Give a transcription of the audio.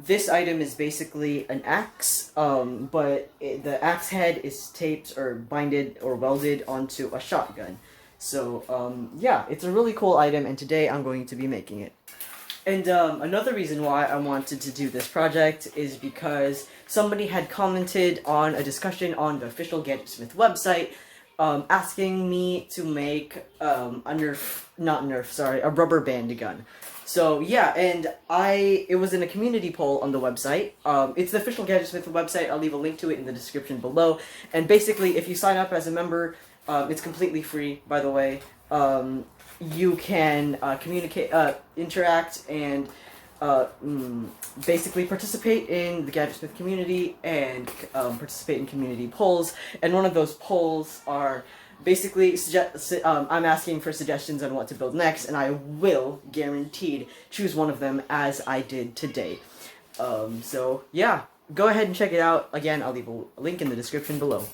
This item is basically an axe, but the axe head is taped or binded or welded onto a shotgun. So, yeah, it's a really cool item, and today I'm going to be making it. And another reason why I wanted to do this project is because somebody had commented on a discussion on the official Gadgetsmith website, asking me to make a rubber band gun. So yeah, and it was in a community poll on the website. It's the official Gadgetsmith website. I'll leave a link to it in the description below. And basically, if you sign up as a member, it's completely free, by the way. You can communicate, interact, and basically participate in the Gadgetsmith community and participate in community polls. And one of those polls are basically I'm asking for suggestions on what to build next, and I will guaranteed choose one of them as I did today. So yeah, go ahead and check it out. Again, I'll leave a link in the description below.